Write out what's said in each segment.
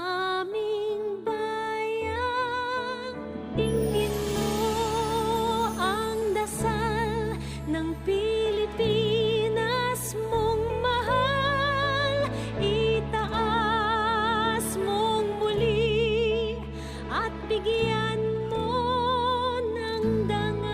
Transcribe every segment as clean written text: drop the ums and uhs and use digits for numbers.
aming bayan. Dinggin mo ang dasal ng Pilipinas mong mahal. Itaas mong muli at bigyan mo ng dangal.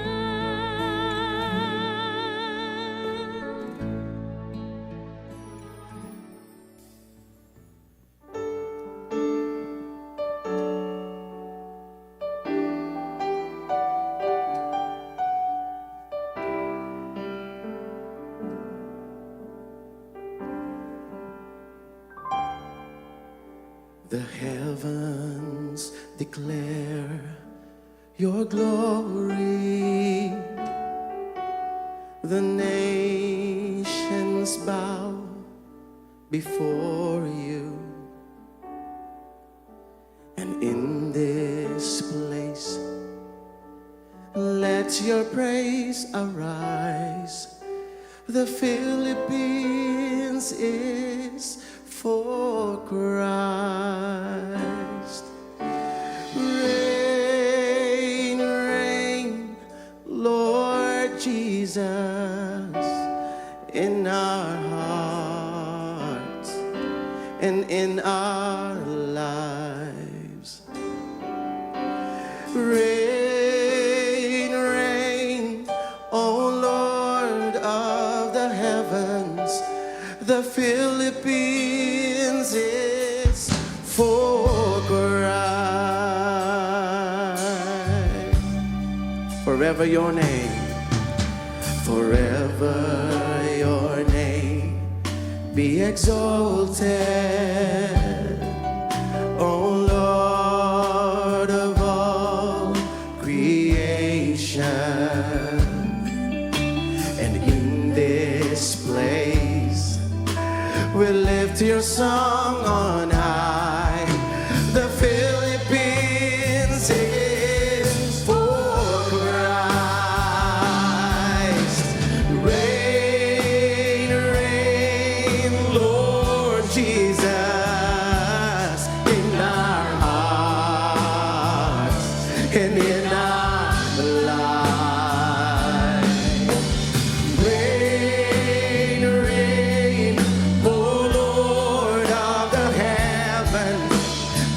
The heavens declare your glory. The nations bow before you. And in this place, let your praise arise. The Philippines is for Christ. Reign, reign, Lord Jesus, in our hearts and in our lives. Reign, reign, O Lord of the heavens. The Philippines is for Christ. Forever your name, forever your name be exalted, O Lord of all creation. And in this place we lift your song on high. The Philippines is for Christ. Reign, reign, Lord Jesus, in our hearts and in our lives. Reign, reign, O Lord of the heavens.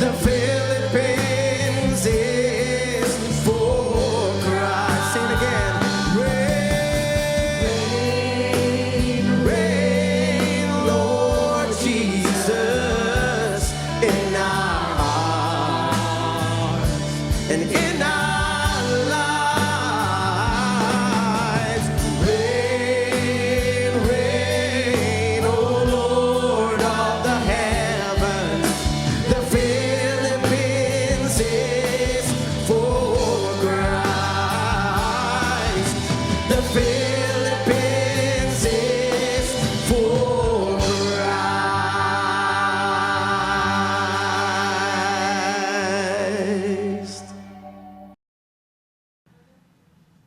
The Philippines is for Christ. Sing it again. Reign, reign, Lord Jesus, in our hearts and in our lives. Reign, reign, O Lord of the heavens. The Philippines is for Christ. The Philippines is for Christ.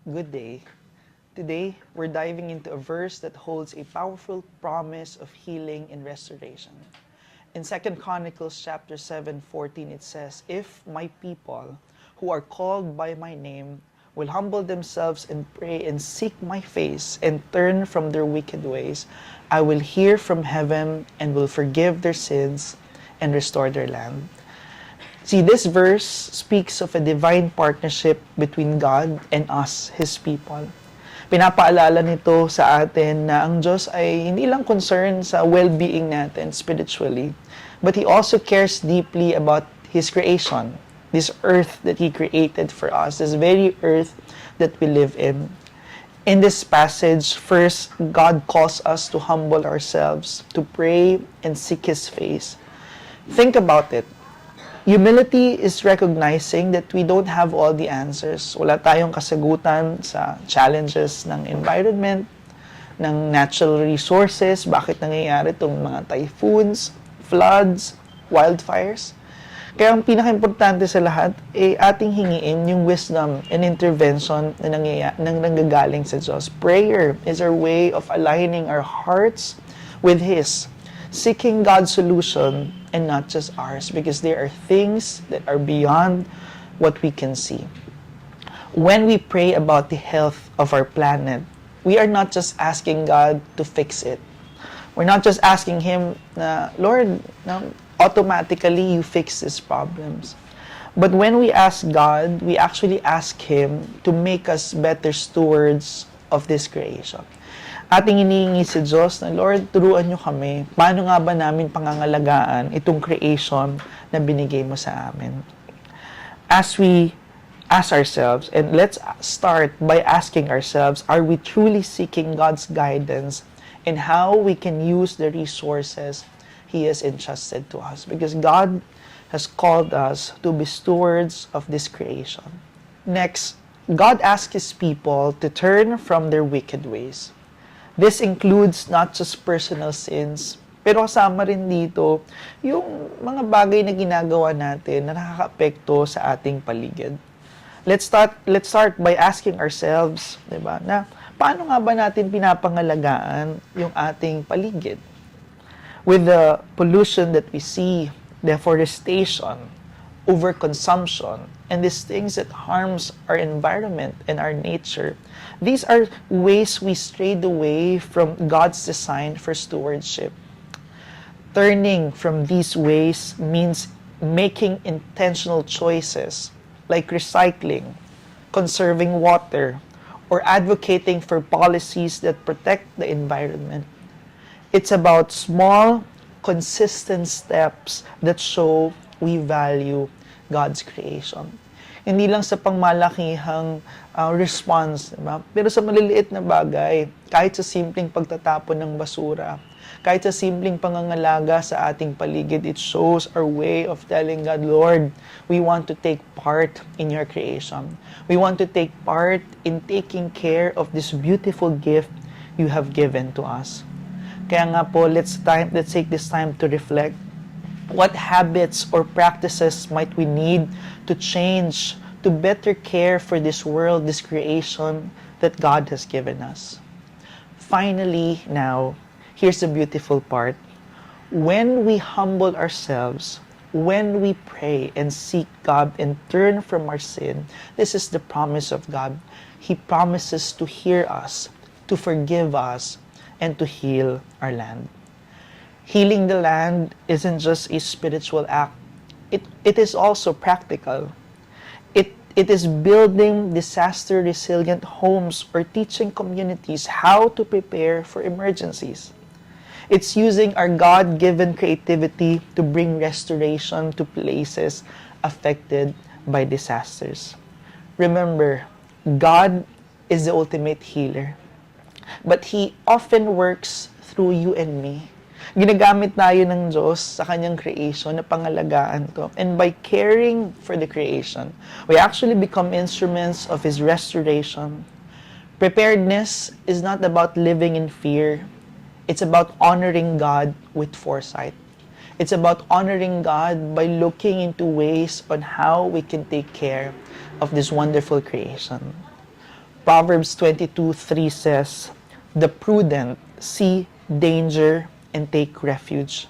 Good day. Today, we're diving into a verse that holds a powerful promise of healing and restoration. In 2 Chronicles chapter 7:14, it says, "If my people who are called by my name will humble themselves and pray and seek my face and turn from their wicked ways, I will hear from heaven and will forgive their sins and restore their land." See, this verse speaks of a divine partnership between God and us, His people. Pinapaalala nito sa atin na ang Diyos ay hindi lang concerned sa well-being natin spiritually, but He also cares deeply about His creation, this earth that He created for us, this very earth that we live in. In this passage, first, God calls us to humble ourselves, to pray and seek His face. Think about it. Humility is recognizing that we don't have all the answers. Wala tayong kasagutan sa challenges ng environment, ng natural resources, bakit nangyayari itong mga typhoons, floods, wildfires. Kaya ang pinaka-importante sa lahat ay ating hingiin yung wisdom and intervention na nanggagaling sa Diyos. Prayer is our way of aligning our hearts with His. seeking God's solution and not just ours, because there are things that are beyond what we can see. When we pray about the health of our planet, we are not just asking God to fix it. We're not just asking Him, Lord, automatically you fix these problems. But when we ask God, we actually ask Him to make us better stewards of this creation. Ating iniingi si Diyos na, Lord, turuan niyo kami. Paano nga ba namin pangangalagaan itong creation na binigay mo sa amin? As we ask ourselves, and let's start by asking ourselves, are we truly seeking God's guidance in how we can use the resources He has entrusted to us? Because God has called us to be stewards of this creation. Next, God asks His people to turn from their wicked ways. This includes not just personal sins, pero kasama rin dito yung mga bagay na ginagawa natin na nakakaapekto sa ating paligid. Let's start by asking ourselves, 'di ba? Na paano nga ba natin pinapangalagaan yung ating paligid? With the pollution that we see, deforestation, overconsumption, and these things that harms our environment and our nature, these are ways we strayed away from God's design for stewardship. Turning from these ways means making intentional choices like recycling, conserving water, or advocating for policies that protect the environment. It's about small, consistent steps that show we value God's creation. Hindi lang sa pangmalakihang response, diba? Pero sa maliliit na bagay, kahit sa simpleng pagtatapon ng basura, kahit sa simpleng pangangalaga sa ating paligid, it shows our way of telling God, Lord, we want to take part in your creation. We want to take part in taking care of this beautiful gift you have given to us. Kaya nga po, let's take this time to reflect. What habits or practices might we need to change to better care for this world, this creation that God has given us? Finally, now, here's the beautiful part. When we humble ourselves, when we pray and seek God and turn from our sin, this is the promise of God. He promises to hear us, to forgive us, and to heal our land. Healing the land isn't just a spiritual act. It is also practical. It is building disaster-resilient homes or teaching communities how to prepare for emergencies. It's using our God-given creativity to bring restoration to places affected by disasters. Remember, God is the ultimate healer, but He often works through you and me. Ginagamit tayo ng Diyos sa Kanyang creation na pangalagaan to. And by caring for the creation, we actually become instruments of His restoration. Preparedness is not about living in fear. It's about honoring God with foresight. It's about honoring God by looking into ways on how we can take care of this wonderful creation. Proverbs 22:3 says, "The prudent see danger and take refuge."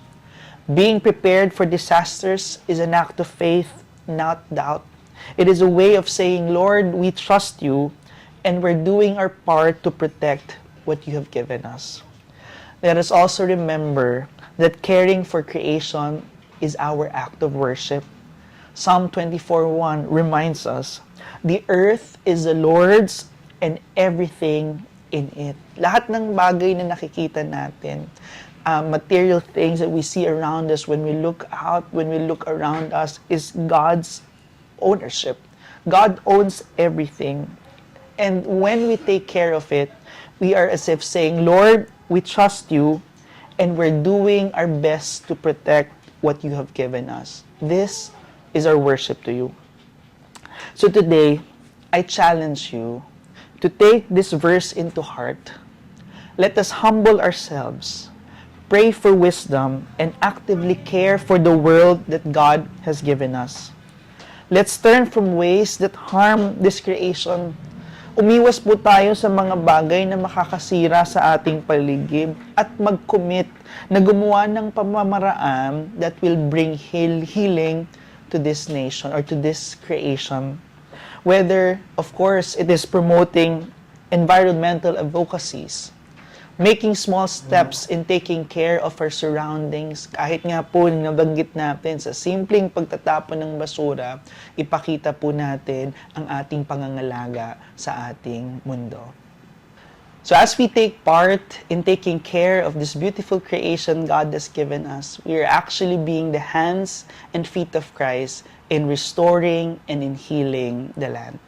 Being prepared for disasters is an act of faith, not doubt. It is a way of saying, Lord, we trust you, and we're doing our part to protect what you have given us. Let us also remember that caring for creation is our act of worship. Psalm 24:1 reminds us, "The earth is the Lord's and everything in it." Lahat ng bagay na nakikita natin, material things that we see around us when we look out, when we look around us, is God's ownership. God owns everything. And when we take care of it, we are as if saying, Lord, we trust you, and we're doing our best to protect what you have given us. This is our worship to you. So today, I challenge you to take this verse into heart. Let us humble ourselves, pray for wisdom, and actively care for the world that God has given us. Let's turn from ways that harm this creation Umiwas po tayo sa mga bagay na makakasira sa ating paligid at mag-commit na gumawa ng pamamaraan that will bring healing to this nation or to this creation. Whether, of course, it is promoting environmental advocacies, making small steps in taking care of our surroundings. Kahit nga po nabanggit natin sa simpleng pagtatapon ng basura, ipakita po natin ang ating pangangalaga sa ating mundo. So as we take part in taking care of this beautiful creation God has given us, we are actually being the hands and feet of Christ in restoring and in healing the land.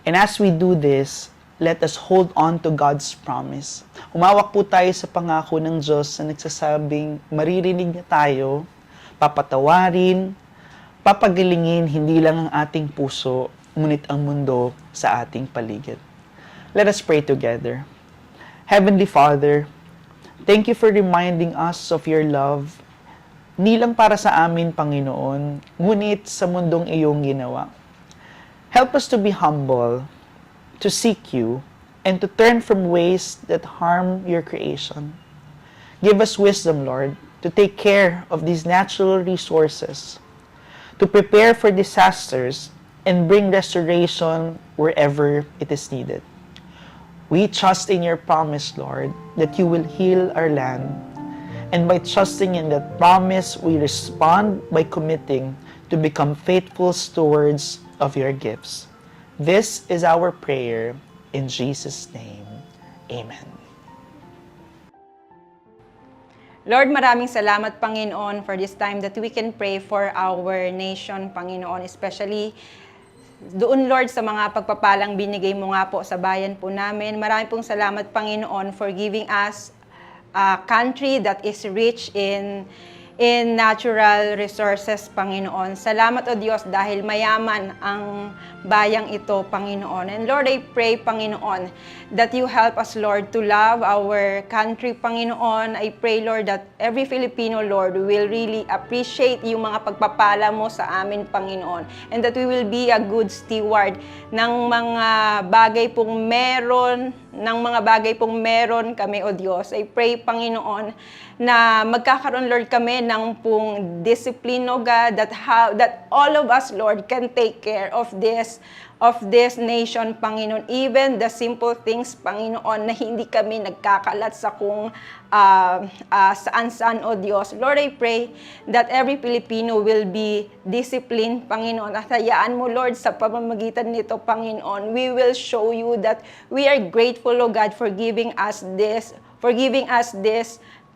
And as we do this, let us hold on to God's promise. Humawak po tayo sa pangako ng Diyos na nagsasabing maririnig niya tayo, papatawarin, papagilingin hindi lang ang ating puso, ngunit ang mundo sa ating paligid. Let us pray together. Heavenly Father, thank you for reminding us of your love, hindi lang para sa amin, Panginoon, ngunit sa mundong iyong ginawa. Help us to be humble, to seek you, and to turn from ways that harm your creation. Give us wisdom, Lord, to take care of these natural resources, to prepare for disasters, and bring restoration wherever it is needed. We trust in your promise, Lord, that you will heal our land. And by trusting in that promise, we respond by committing to become faithful stewards of your gifts. This is our prayer in Jesus' name. Amen. Lord, maraming salamat, Panginoon, for this time that we can pray for our nation, Panginoon, especially doon, Lord, sa mga pagpapalang binigay mo nga po sa bayan po namin. Maraming pong salamat, Panginoon, for giving us a country that is rich in natural resources, Panginoon. Salamat, O Diyos, dahil mayaman ang bayang ito, Panginoon. And Lord, I pray, Panginoon, that you help us, Lord, to love our country, Panginoon. I pray, Lord, that every Filipino, Lord, will really appreciate yung mga pagpapala mo sa amin, Panginoon. And that we will be a good steward ng mga bagay pong meron kami, O Diyos. I pray, Panginoon, na magkakaroon, Lord, kami ng pong discipline, O God, that all of us, Lord, can take care of this nation, Panginoon. Even the simple things, Panginoon, na hindi kami nagkakalat sa kung saan-saan, O Diyos. Lord, I pray that every Filipino will be disciplined, Panginoon. At hayaan mo, Lord, sa pamamagitan nito, Panginoon, we will show you that we are grateful, O God, for giving us this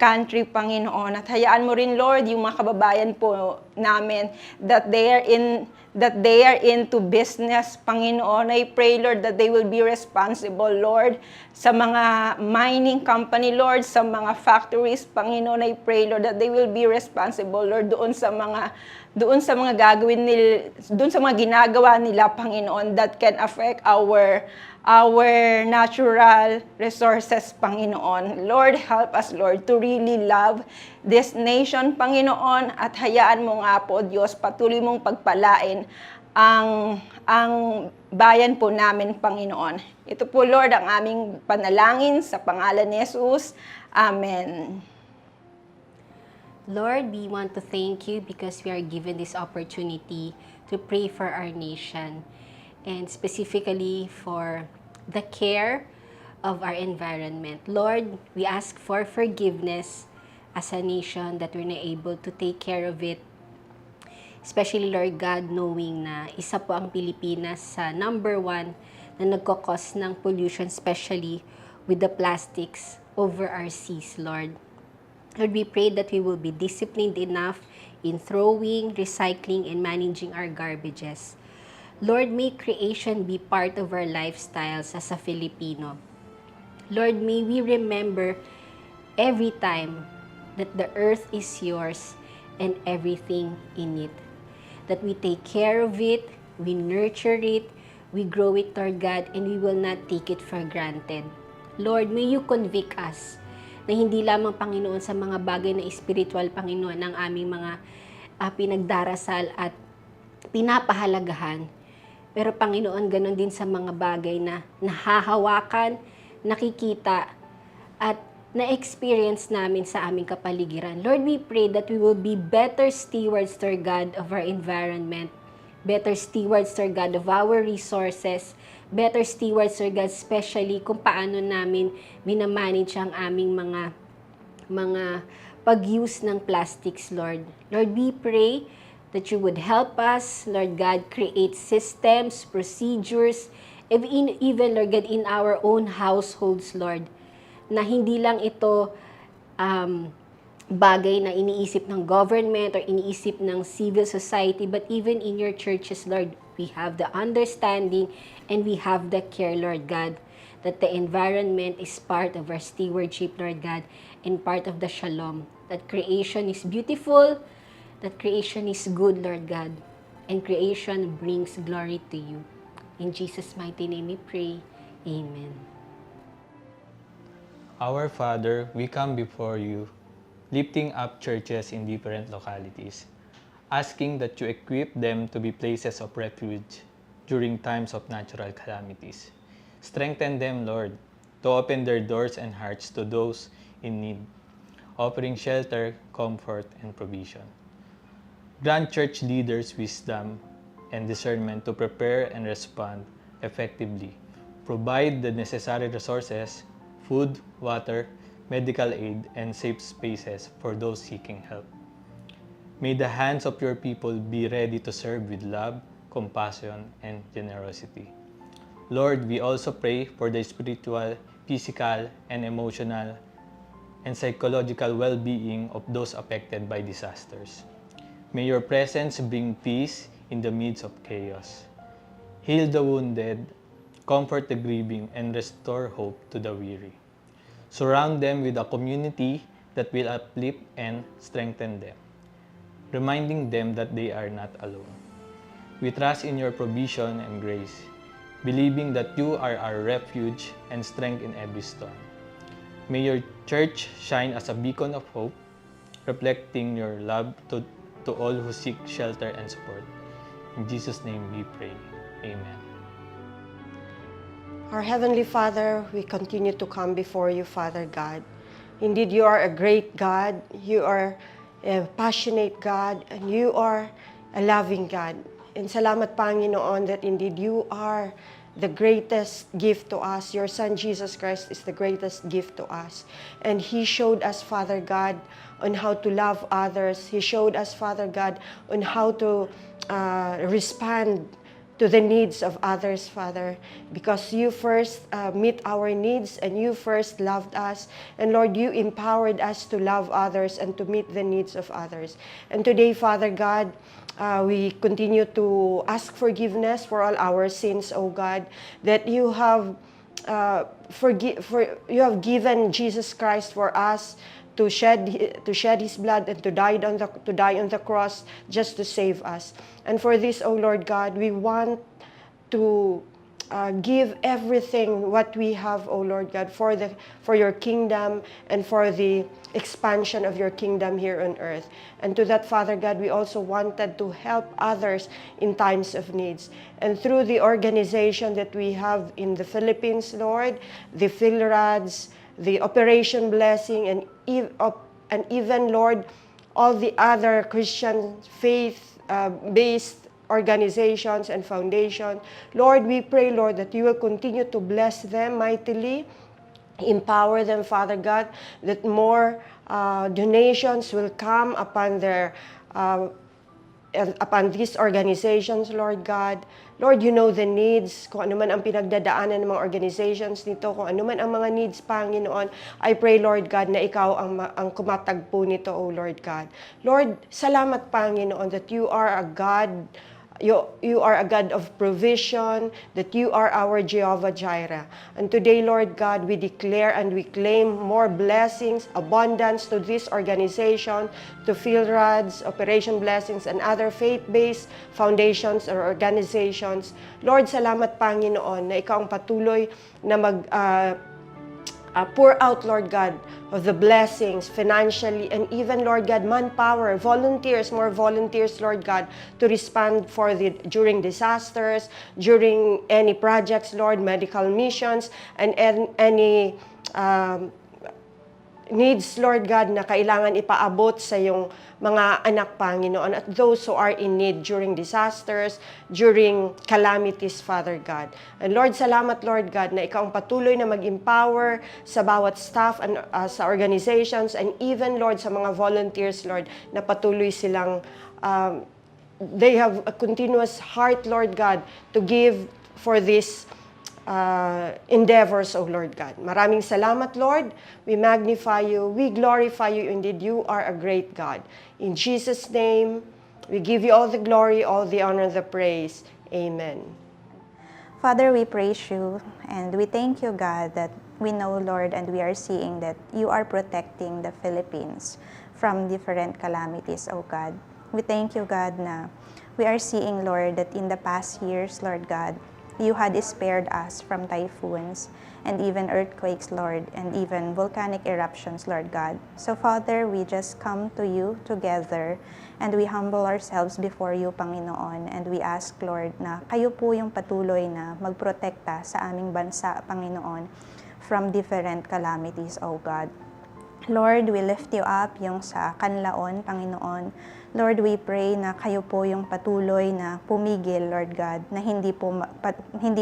country, Panginoon. At hayaan mo rin, Lord, yung mga kababayan po namin that they are into business, Panginoon. I pray, Lord, that they will be responsible, Lord, sa mga mining company, Lord, sa mga factories, Panginoon. I pray, Lord, that they will be responsible, Lord, doon sa mga ginagawa nila, Panginoon, that can affect our natural resources, Panginoon. Lord, help us, Lord, to really love this nation, Panginoon, at hayaan mo nga po, Diyos, patuloy mong pagpalain ang bayan po namin, Panginoon. Ito po, Lord, ang aming panalangin sa pangalan ni Jesus. Amen. Lord, we want to thank you because we are given this opportunity to pray for our nation, and specifically for the care of our environment. Lord, we ask for forgiveness as a nation that we're not able to take care of it. Especially, Lord God, knowing na isa po ang Pilipinas sa number 1 na nagkakos ng pollution, especially with the plastics over our seas, Lord. Lord, we pray that we will be disciplined enough in throwing, recycling, and managing our garbages. Lord, may creation be part of our lifestyles as a Filipino. Lord, may we remember every time that the earth is yours and everything in it. That we take care of it, we nurture it, we grow it, Lord God, and we will not take it for granted. Lord, may you convict us na hindi lamang, Panginoon, sa mga bagay na spiritual, Panginoon, ang aming mga pinagdarasal at pinapahalagahan. Pero Panginoon, ganun din sa mga bagay na nahahawakan, nakikita, at na-experience namin sa aming kapaligiran. Lord, we pray that we will be better stewards, Lord God, of our environment, better stewards, Lord God, of our resources, better stewards, Lord God, especially kung paano namin minamanage ang aming mga pag-use ng plastics, Lord. Lord, we pray that you would help us, Lord God, create systems, procedures, even, Lord God, in our own households, Lord, na hindi lang ito bagay na iniisip ng government or iniisip ng civil society, but even in your churches, Lord, we have the understanding and we have the care, Lord God, that the environment is part of our stewardship, Lord God, and part of the shalom, that creation is beautiful, that creation is good, Lord God, and creation brings glory to you. In Jesus' mighty name we pray. Amen. Our Father, we come before you, lifting up churches in different localities, asking that you equip them to be places of refuge during times of natural calamities. Strengthen them, Lord, to open their doors and hearts to those in need, offering shelter, comfort, and provision. Grant church leaders wisdom and discernment to prepare and respond effectively. Provide the necessary resources, food, water, medical aid, and safe spaces for those seeking help. May the hands of your people be ready to serve with love, compassion, and generosity. Lord, we also pray for the spiritual, physical, and emotional and psychological well-being of those affected by disasters. May your presence bring peace in the midst of chaos. Heal the wounded, comfort the grieving, and restore hope to the weary. Surround them with a community that will uplift and strengthen them, reminding them that they are not alone. We trust in your provision and grace, believing that you are our refuge and strength in every storm. May your church shine as a beacon of hope, reflecting your love to all who seek shelter and support. In Jesus' name we pray. Amen. Our Heavenly Father, we continue to come before you, Father God. Indeed, you are a great God, you are a passionate God, and you are a loving God. And salamat, Panginoon, that indeed you are the greatest gift to us. Your Son, Jesus Christ, is the greatest gift to us. And He showed us, Father God, on how to love others. He showed us, Father God, on how to respond to the needs of others, Father, because you first meet our needs and you first loved us. And Lord, you empowered us to love others and to meet the needs of others. And today, Father God, we continue to ask forgiveness for all our sins, O God, that you have you have given Jesus Christ for us to shed His blood and to die on the cross just to save us. And for this, O Lord God, we want to give everything what we have, O Lord God, for your kingdom and for the expansion of your kingdom here on earth. And to that, Father God, we also wanted to help others in times of needs. And through the organization that we have in the Philippines, Lord, the PhilRads, the Operation Blessing, and even, Lord, all the other Christian faith-based organizations and foundations. Lord, we pray, Lord, that you will continue to bless them mightily, empower them, Father God, that more donations will come upon upon these organizations, Lord God. Lord, you know the needs, kung ano man ang pinagdadaanan ng mga organizations nito, kung ano man ang mga needs, Panginoon. I pray, Lord God, na ikaw ang kumatagpo nito, O Lord God. Lord, salamat, Panginoon, that you are a God, you are a God of provision, that you are our Jehovah Jireh. And today, Lord God, we declare and we claim more blessings, abundance to this organization, to PhilRads, Operation Blessings, and other faith-based foundations or organizations. Lord, salamat, Panginoon, na ikaw ang patuloy na pour out, Lord God, of the blessings financially and even, Lord God, manpower, volunteers, more volunteers, Lord God, to respond during disasters, during any projects, Lord, medical missions, and any needs, Lord God, na kailangan ipaabot sa iyong mga anak, Panginoon, at those who are in need during disasters, during calamities, Father God. And Lord, salamat, Lord God, na ikaw ang patuloy na mag-empower sa bawat staff and sa organizations, and even, Lord, sa mga volunteers, Lord, na patuloy silang they have a continuous heart, Lord God, to give for this endeavors, O Lord God. Maraming salamat, Lord. We magnify you. We glorify you. Indeed, you are a great God. In Jesus' name, we give you all the glory, all the honor, the praise. Amen. Father, we praise you and we thank you, God, that we know, Lord, and we are seeing that you are protecting the Philippines from different calamities, O God. We thank you, God, na we are seeing, Lord, that in the past years, Lord God, you had spared us from typhoons and even earthquakes, Lord, and even volcanic eruptions, Lord God. So, Father, we just come to you together and we humble ourselves before you, Panginoon, and we ask, Lord, na kayo po yung patuloy na magprotekta sa aming bansa, Panginoon, from different calamities, O God. Lord, we lift you up yung sa Canlaon, Panginoon. Lord, we pray na kayo po yung patuloy na pumigil, Lord God, na hindi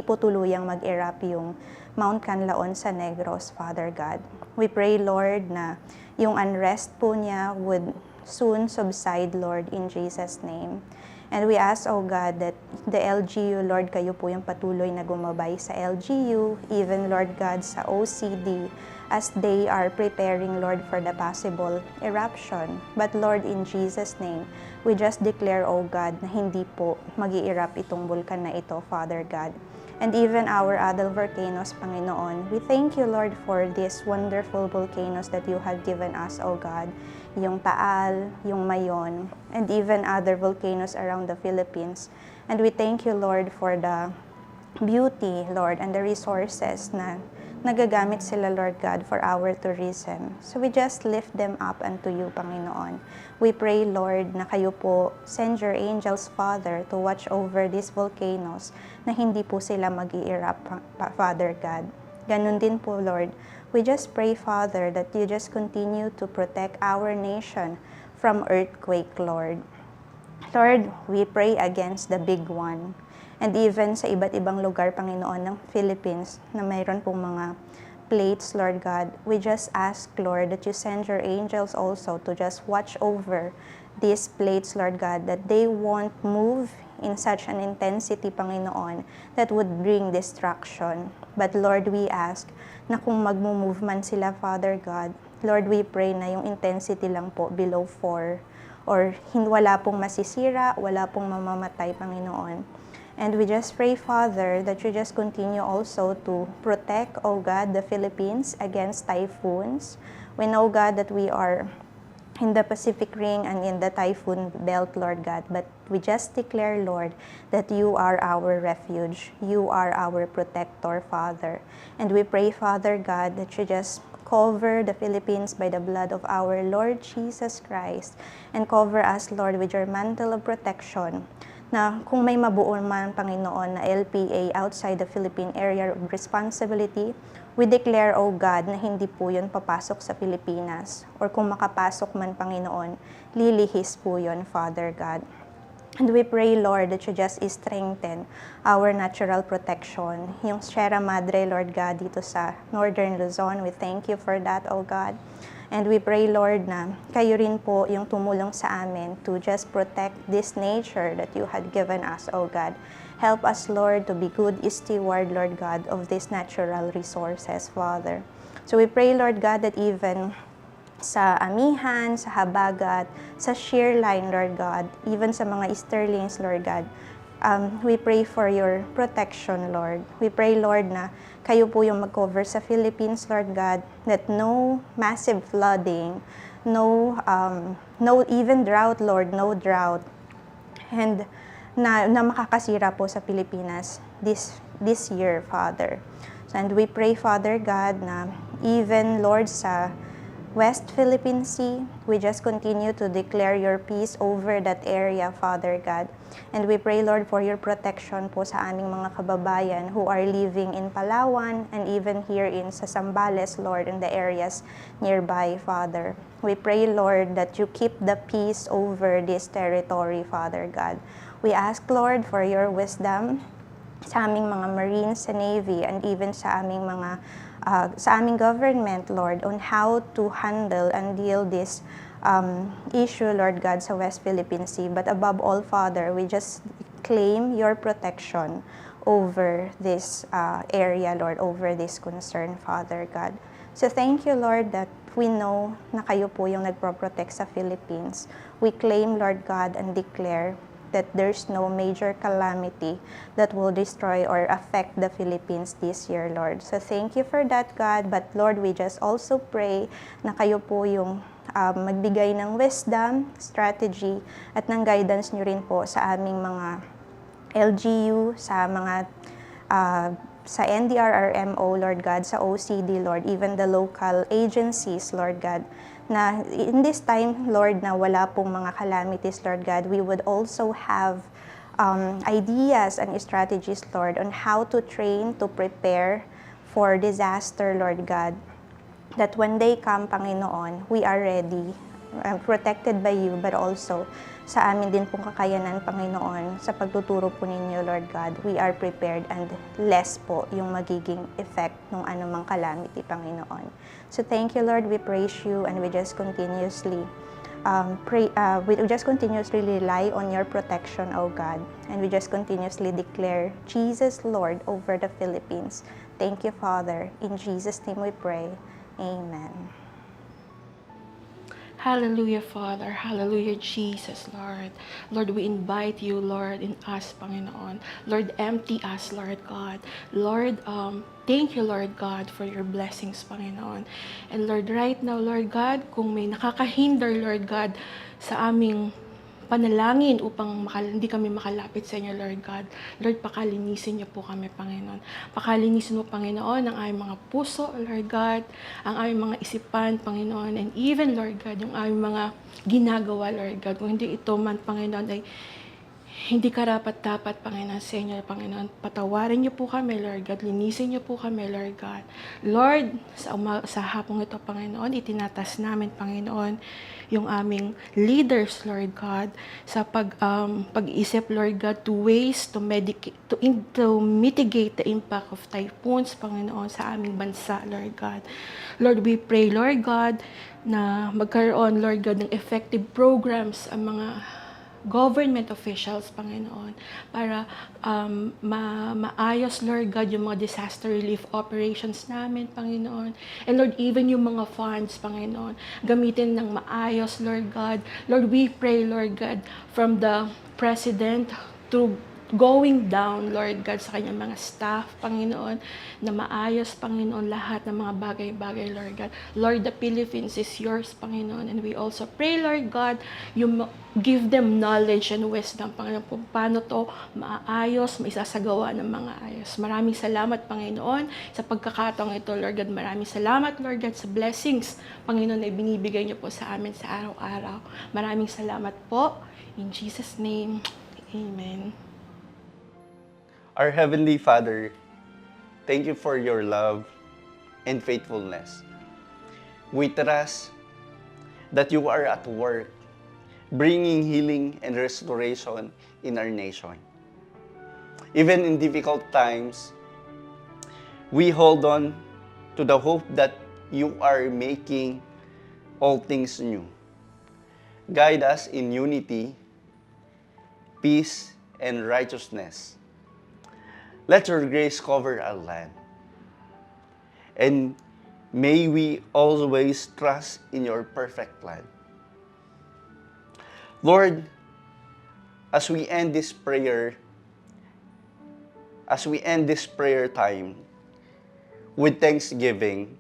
po tuluyang mag-erupt yung Mount Canlaon sa Negros, Father God. We pray, Lord, na yung unrest po niya would soon subside, Lord, in Jesus' name. And we ask, oh God, that the LGU, Lord, kayo po yung patuloy na gumabay sa LGU, even, Lord God, sa OCD, as they are preparing, Lord, for the possible eruption. But Lord, in Jesus' name, we just declare, oh God, na hindi po mag-i-erupt itong vulkan na ito, Father God. And even our other volcanoes, Panginoon, we thank you, Lord, for these wonderful volcanoes that you have given us, oh God. Yung Taal, yung Mayon, and even other volcanoes around the Philippines. And we thank you, Lord, for the beauty, Lord, and the resources na nagagamit sila, Lord God, for our tourism. So we just lift them up unto you, Panginoon. We pray, Lord, na kayo po send your angels, Father, to watch over these volcanoes na hindi po sila mag-i-erupt, Father God. Ganun din po, Lord. We just pray, Father, that you just continue to protect our nation from earthquake, Lord. Lord, we pray against the big one. And even sa iba't ibang lugar, Panginoon, ng Philippines, na mayroon pong mga plates, Lord God, we just ask, Lord, that you send your angels also to just watch over these plates, Lord God, that they won't move in such an intensity, Panginoon, that would bring destruction. But Lord, we ask na kung magmumove man sila, Father God, Lord, we pray na yung intensity lang po below 4, or wala pong masisira, wala pong mamamatay, Panginoon. And we just pray, Father, that you just continue also to protect, oh God, the Philippines against typhoons. We know, God, that we are in the Pacific Ring and in the typhoon belt, Lord God. But we just declare, Lord, that you are our refuge. You are our protector, Father. And we pray, Father God, that you just cover the Philippines by the blood of our Lord Jesus Christ. And cover us, Lord, with your mantle of protection. Na kung may mabuo man, Panginoon, na LPA outside the Philippine area of responsibility, we declare, O God, na hindi po yun papasok sa Pilipinas. Or kung makapasok man, Panginoon, lilihis po yun, Father God. And we pray, Lord, that you just strengthen our natural protection. Yung Sierra Madre, Lord God, dito sa Northern Luzon, we thank you for that, O God. And we pray, Lord, na kayo rin po yung tumulong sa amin to just protect this nature that you had given us, O God. Help us, Lord, to be good steward, Lord God, of these natural resources, Father. So we pray, Lord God, that even sa Amihan, sa Habagat, sa shear line, Lord God, even sa mga Easterlings, Lord God, we pray for your protection, Lord. We pray, Lord, na kayo po yung mag-cover sa Philippines, Lord God, that no massive flooding, no even drought, Lord, no drought, and na makakasira po sa Pilipinas this year, Father. And we pray, Father God, na even, Lord, sa West Philippine Sea. We just continue to declare your peace over that area, Father God. And we pray, Lord, for your protection po sa aming mga kababayan who are living in Palawan and even here in sa Zambales, Lord, in the areas nearby, Father. We pray, Lord, that you keep the peace over this territory, Father God. We ask, Lord, for your wisdom sa aming mga Marines, sa Navy, and even sa aming mga sa aming government, Lord, on how to handle and deal this issue, Lord God, sa West Philippine Sea. But above all, Father, we just claim your protection over this area, Lord, over this concern, Father God. So thank you, Lord, that we know na kayo po yung nagpro-protect sa Philippines. We claim, Lord God, and declare that there's no major calamity that will destroy or affect the Philippines this year, Lord. So thank you for that, God. But Lord, we just also pray na kayo po yung magbigay ng wisdom, strategy, at ng guidance nyo rin po sa aming mga LGU, sa mga sa NDRRMO, Lord God, sa OCD, Lord, even the local agencies, Lord God, na in this time, Lord, na wala pong mga calamities, Lord God, we would also have ideas and strategies, Lord, on how to train, to prepare for disaster, Lord God, that when they come, Panginoon, we are ready, protected by you, but also sa amin din pong kakayanan, Panginoon, sa pagtuturo po ninyo, Lord God, we are prepared and less po yung magiging effect ng anumang calamity, Panginoon. So thank you, Lord, we praise you, and we just continuously rely on your protection, O God, and we just continuously declare Jesus, Lord, over the Philippines. Thank you, Father. In Jesus' name we pray. Amen. Hallelujah, Father. Hallelujah, Jesus, Lord. Lord, we invite you, Lord, in us, Panginoon. Lord, empty us, Lord God. Lord, thank you, Lord God, for your blessings, Panginoon. And Lord, right now, Lord God, kung may nakakahinder, Lord God, sa aming panalangin upang hindi kami makalapit sa inyo, Lord God. Lord, pakalinisin niyo po kami, Panginoon. Pakalinisin mo, Panginoon, ang aming mga puso, Lord God, ang aming mga isipan, Panginoon, and even, Lord God, yung aming mga ginagawa, Lord God. Kung hindi ito man, Panginoon, ay hindi karapat-dapat, Panginoon, sa inyo, Panginoon. Patawarin niyo po kami, Lord God. Linisin niyo po kami, Lord God. Lord, sa hapong ito, Panginoon, itinatas namin, Panginoon, yung aming leaders, Lord God, sa pag-iisip, Lord God, to ways to mitigate the impact of typhoons, Panginoon, sa aming bansa, Lord God. Lord, we pray, Lord God, na magkaroon, Lord God, ng effective programs ang mga government officials, Panginoon, para maayos, Lord God, yung mga disaster relief operations namin, Panginoon. And Lord, even yung mga funds, Panginoon, gamitin ng maayos, Lord God. Lord, we pray, Lord God, from the President to going down, Lord God, sa kanyang mga staff, Panginoon, na maayos, Panginoon, lahat ng mga bagay-bagay, Lord God. Lord, the Philippines is yours, Panginoon, and we also pray, Lord God, you give them knowledge and wisdom, Panginoon, kung paano to maayos, maisasagawa ng mga ayos. Maraming salamat, Panginoon, sa pagkakataong ito, Lord God. Maraming salamat, Lord God, sa blessings, Panginoon, na binibigay niyo po sa amin sa araw-araw. Maraming salamat po. In Jesus' name, Amen. Our Heavenly Father, thank you for your love and faithfulness. We trust that you are at work, bringing healing and restoration in our nation. Even in difficult times, we hold on to the hope that you are making all things new. Guide us in unity, peace, and righteousness. Let your grace cover our land. And may we always trust in your perfect plan. Lord, as we end this prayer time with thanksgiving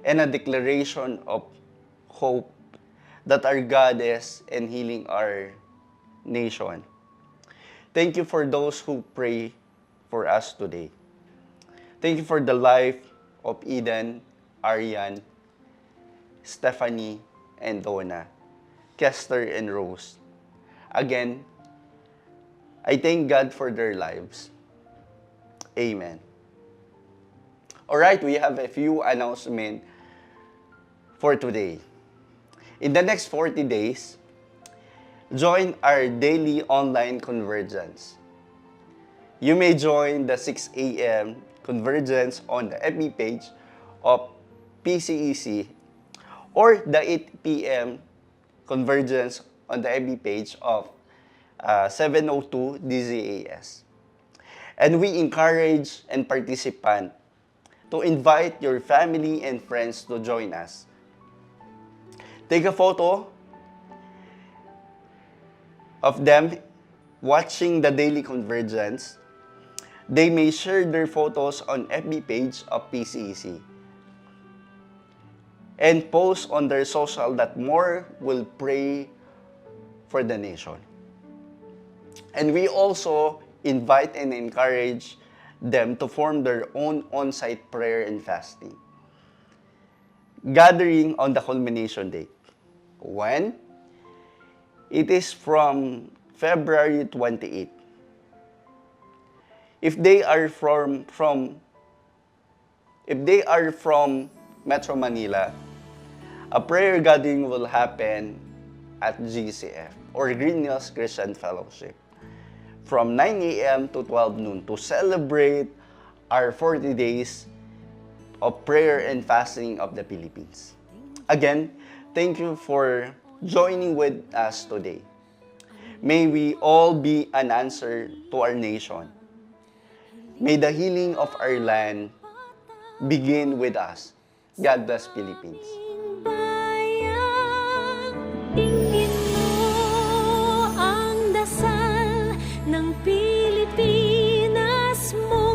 and a declaration of hope that our God is and healing our nation. Thank you for those who pray for us today. Thank you for the life of Eden Arian, Stephanie, and Donna, Kester, and Rose. Again, I thank God for their lives. Amen. Alright, we have a few announcements for today. In the next 40 days, join our daily online convergence. You may join the 6 a.m. convergence on the FB page of PCEC or the 8 p.m. convergence on the FB page of 702 DZAS. And we encourage and participant to invite your family and friends to join us. Take a photo of them watching the daily convergence. They may share their photos on FB page of PCEC and post on their social that more will pray for the nation. And we also invite and encourage them to form their own on-site prayer and fasting gathering on the culmination date. When? It is from February 28. If they are from Metro Manila, a prayer gathering will happen at GCF or Green Hills Christian Fellowship from 9 a.m. to 12 noon to celebrate our 40 days of prayer and fasting of the Philippines. Again, thank you for joining with us today. May we all be an answer to our nation. May the healing of our land begin with us. God bless Philippines. Bayan, tingin mo ang dasal ng Pilipinas mo.